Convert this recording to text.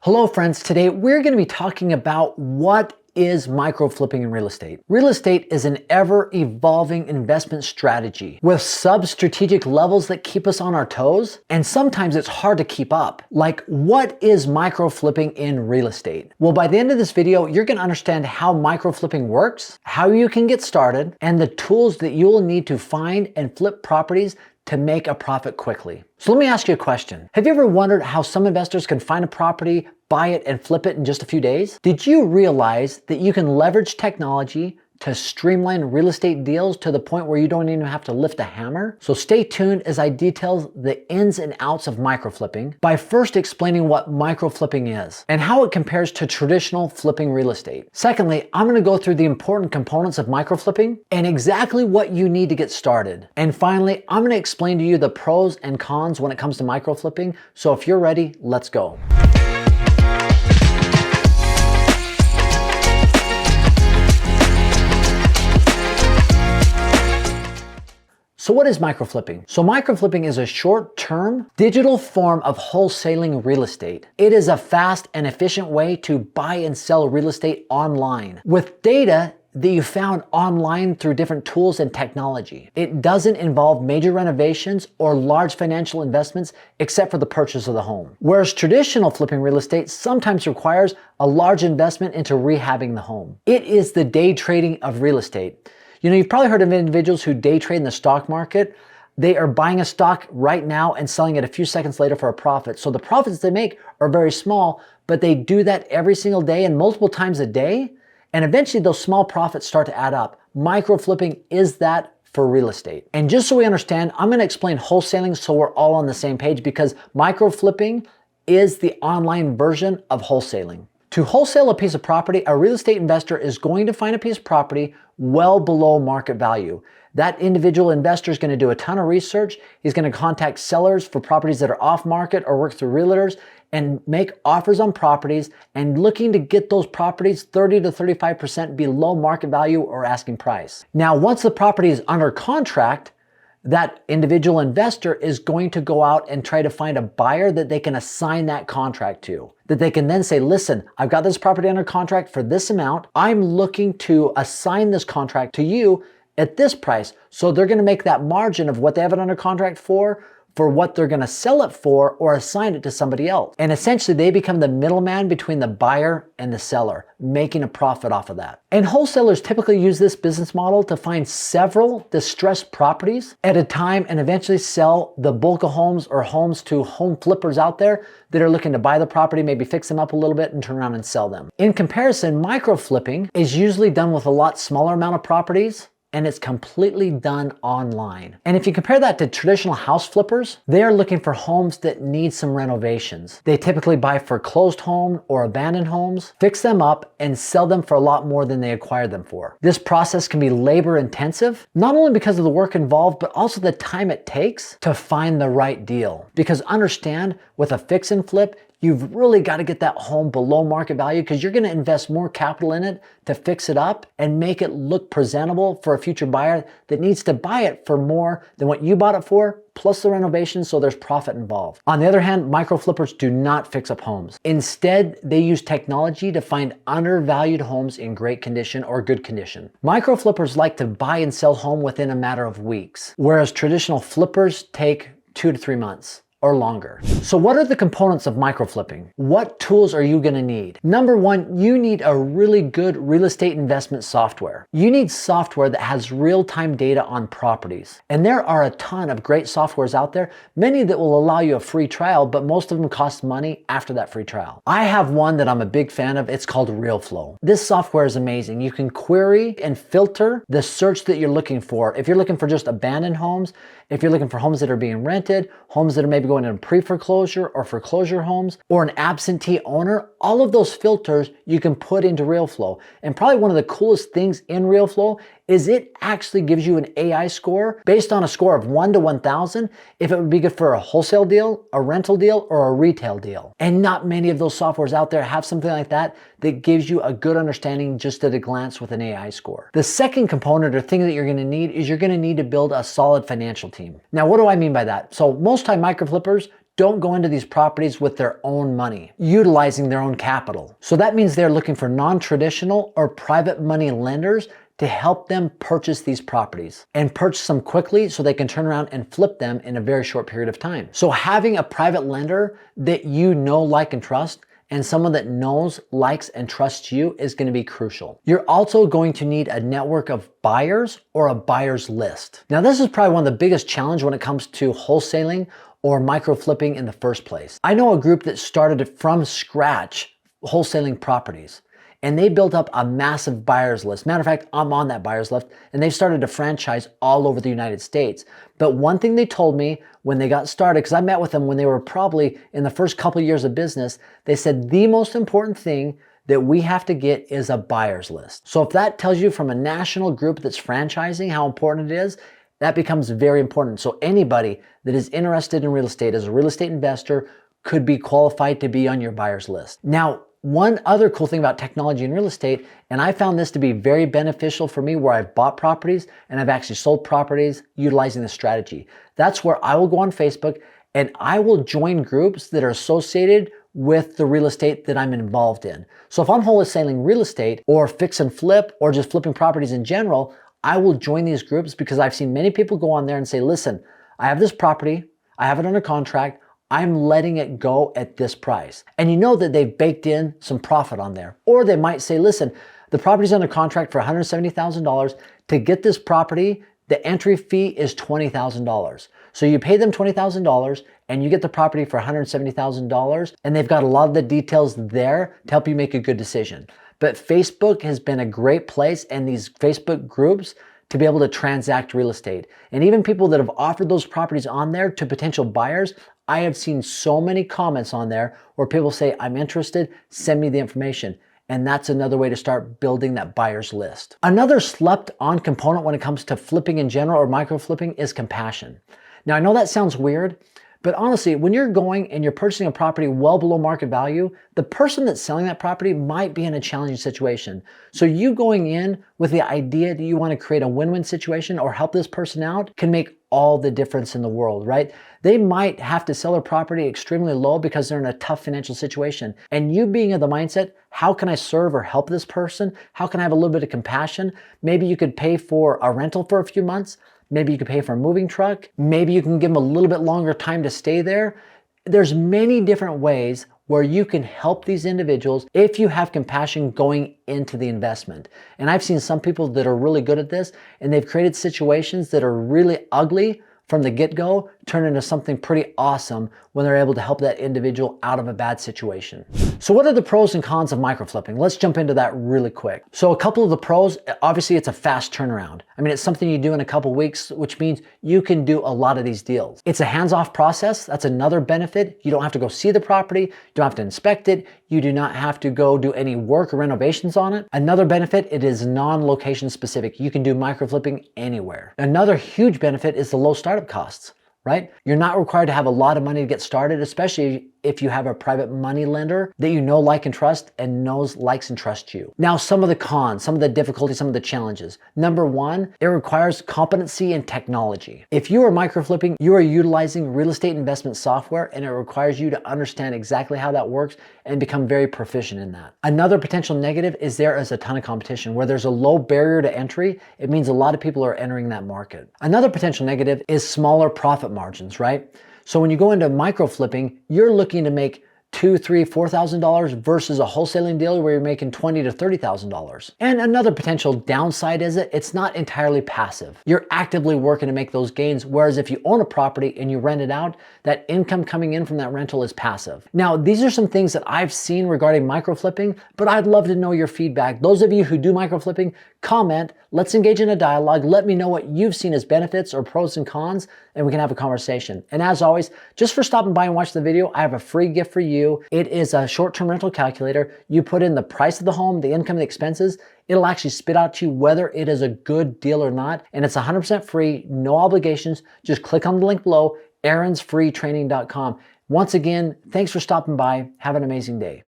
Hello friends, today we're going to be talking about what is micro flipping in real estate. Real estate is an ever-evolving investment strategy with sub-strategic levels that keep us on our toes, and sometimes it's hard to keep up. Like, what is micro flipping in real estate? Well, by the end of this video, you're going to understand how micro flipping works, how you can get started, and the tools that you'll need to find and flip properties to make a profit quickly. So let me ask you a question. Have you ever wondered how some investors can find a property, buy it, and flip it in just a few days? Did you realize that you can leverage technology to streamline real estate deals to the point where you don't even have to lift a hammer? So stay tuned as I detail the ins and outs of micro flipping by first explaining what micro flipping is and how it compares to traditional flipping real estate. Secondly, I'm going to go through the important components of micro flipping and exactly what you need to get started. And finally, I'm going to explain to you the pros and cons when it comes to micro flipping. So if you're ready, let's go. So what is micro flipping? So micro flipping is a short-term digital form of wholesaling real estate. It is a fast and efficient way to buy and sell real estate online with data that you found online through different tools and technology. It doesn't involve major renovations or large financial investments except for the purchase of the home. Whereas traditional flipping real estate sometimes requires a large investment into rehabbing the home. It is the day trading of real estate. You know, you've probably heard of individuals who day trade in the stock market. They are buying a stock right now and selling it a few seconds later for a profit. So the profits they make are very small, but they do that every single day and multiple times a day. And eventually those small profits start to add up. Micro flipping is that for real estate. And just so we understand, I'm going to explain wholesaling so we're all on the same page, because micro flipping is the online version of wholesaling. To wholesale a piece of property, a real estate investor is going to find a piece of property well below market value. That individual investor is going to do a ton of research. He's going to contact sellers for properties that are off market or work through realtors and make offers on properties and looking to get those properties 30 to 35% below market value or asking price. Now, once the property is under contract, that individual investor is going to go out and try to find a buyer that they can assign that contract to. That they can then say, listen, I've got this property under contract for this amount. I'm looking to assign this contract to you at this price. So they're going to make that margin of what they have it under contract for what they're going to sell it for or assign it to somebody else. And essentially they become the middleman between the buyer and the seller, making a profit off of that. And wholesalers typically use this business model to find several distressed properties at a time and eventually sell the bulk of homes or homes to home flippers out there that are looking to buy the property, maybe fix them up a little bit and turn around and sell them. In comparison, micro flipping is usually done with a lot smaller amount of properties, and it's completely done online. And if you compare that to traditional house flippers, they are looking for homes that need some renovations. They typically buy foreclosed home or abandoned homes, fix them up, and sell them for a lot more than they acquired them for. This process can be labor intensive, not only because of the work involved, but also the time it takes to find the right deal. Because understand, with a fix and flip, you've really got to get that home below market value because you're going to invest more capital in it to fix it up and make it look presentable for a future buyer that needs to buy it for more than what you bought it for, plus the renovation, so there's profit involved. On the other hand, micro flippers do not fix up homes. Instead, they use technology to find undervalued homes in great condition or good condition. Micro flippers like to buy and sell home within a matter of weeks, whereas traditional flippers take 2 to 3 months. Or longer. So what are the components of micro flipping? What tools are you going to need? Number one, you need a really good real estate investment software. You need software that has real-time data on properties. And there are a ton of great softwares out there, many that will allow you a free trial, but most of them cost money after that free trial. I have one that I'm a big fan of. It's called RealFlow. This software is amazing. You can query and filter the search that you're looking for. If you're looking for just abandoned homes, if you're looking for homes that are being rented, homes that are maybe going into pre-foreclosure or foreclosure homes, or an absentee owner, all of those filters you can put into RealFlow. And probably one of the coolest things in RealFlow is it actually gives you an AI score based on a score of 1 to 1,000 if it would be good for a wholesale deal, a rental deal, or a retail deal. And not many of those softwares out there have something like that that gives you a good understanding just at a glance with an AI score. The second component or thing that you're going to need is you're going to need to build a solid financial team. Now, what do I mean by that? So most time micro flippers don't go into these properties with their own money, utilizing their own capital. So that means they're looking for non-traditional or private money lenders to help them purchase these properties and purchase them quickly so they can turn around and flip them in a very short period of time. So having a private lender that you know, like, and trust, and someone that knows, likes, and trusts you is going to be crucial. You're also going to need a network of buyers or a buyer's list. Now, this is probably one of the biggest challenges when it comes to wholesaling or micro flipping in the first place. I know a group that started from scratch wholesaling properties, and they built up a massive buyer's list. Matter of fact, I'm on that buyer's list, and they started a franchise all over the United States. But one thing they told me when they got started, because I met with them when they were probably in the first couple of years of business, they said the most important thing that we have to get is a buyer's list. So if that tells you from a national group that's franchising how important it is, that becomes very important. So anybody that is interested in real estate as a real estate investor could be qualified to be on your buyer's list. Now, one other cool thing about technology in real estate, and I found this to be very beneficial for me where I've bought properties and I've actually sold properties utilizing this strategy. That's where I will go on Facebook and I will join groups that are associated with the real estate that I'm involved in. So if I'm wholesaling real estate or fix and flip or just flipping properties in general, I will join these groups because I've seen many people go on there and say, listen, I have this property, I have it under contract, I'm letting it go at this price. And you know that they've baked in some profit on there. Or they might say, listen, the property's under contract for $170,000. To get this property, the entry fee is $20,000. So you pay them $20,000 and you get the property for $170,000, and they've got a lot of the details there to help you make a good decision. But Facebook has been a great place, and these Facebook groups, to be able to transact real estate. And even people that have offered those properties on there to potential buyers, I have seen so many comments on there where people say, I'm interested, send me the information. And that's another way to start building that buyer's list. Another slept on component when it comes to flipping in general or micro flipping is compassion. Now, I know that sounds weird, but honestly, when you're going and you're purchasing a property well below market value, the person that's selling that property might be in a challenging situation. So you going in with the idea that you want to create a win-win situation or help this person out can make all the difference in the world, right? They might have to sell their property extremely low because they're in a tough financial situation. And you being in the mindset, how can I serve or help this person? How can I have a little bit of compassion? Maybe you could pay for a rental for a few months. Maybe you could pay for a moving truck. Maybe you can give them a little bit longer time to stay there. There's many different ways where you can help these individuals if you have compassion going into the investment. And I've seen some people that are really good at this, and they've created situations that are really ugly from the get-go turn into something pretty awesome when they're able to help that individual out of a bad situation. So what are the pros and cons of microflipping? Let's jump into that really quick. So a couple of the pros, obviously it's a fast turnaround. I mean, it's something you do in a couple weeks, which means you can do a lot of these deals. It's a hands-off process. That's another benefit. You don't have to go see the property. You don't have to inspect it. You do not have to go do any work or renovations on it. Another benefit, it is non-location specific. You can do microflipping anywhere. Another huge benefit is the low startup costs, right? You're not required to have a lot of money to get started, especially if you have a private money lender that you know, like, and trust and knows, likes, and trusts you. Now, some of the cons, some of the difficulties, some of the challenges. Number one, it requires competency in technology. If you are microflipping, you are utilizing real estate investment software, and it requires you to understand exactly how that works and become very proficient in that. Another potential negative is there is a ton of competition. Where there's a low barrier to entry, it means a lot of people are entering that market. Another potential negative is smaller profit margins, right? So when you go into micro flipping, you're looking to make $2,000, $3,000, $4,000 versus a wholesaling deal where you're making $20,000 to $30,000. And another potential downside is that it's not entirely passive. You're actively working to make those gains, whereas if you own a property and you rent it out, that income coming in from that rental is passive. Now, these are some things that I've seen regarding micro flipping, but I'd love to know your feedback. Those of you who do micro flipping, comment, let's engage in a dialogue. Let me know what you've seen as benefits or pros and cons, and we can have a conversation. And as always, just for stopping by and watching the video, I have a free gift for you. It is a short-term rental calculator. You put in the price of the home, the income, the expenses. It'll actually spit out to you whether it is a good deal or not. And it's 100% free, no obligations. Just click on the link below, aaronsfreetraining.com. Once again, thanks for stopping by. Have an amazing day.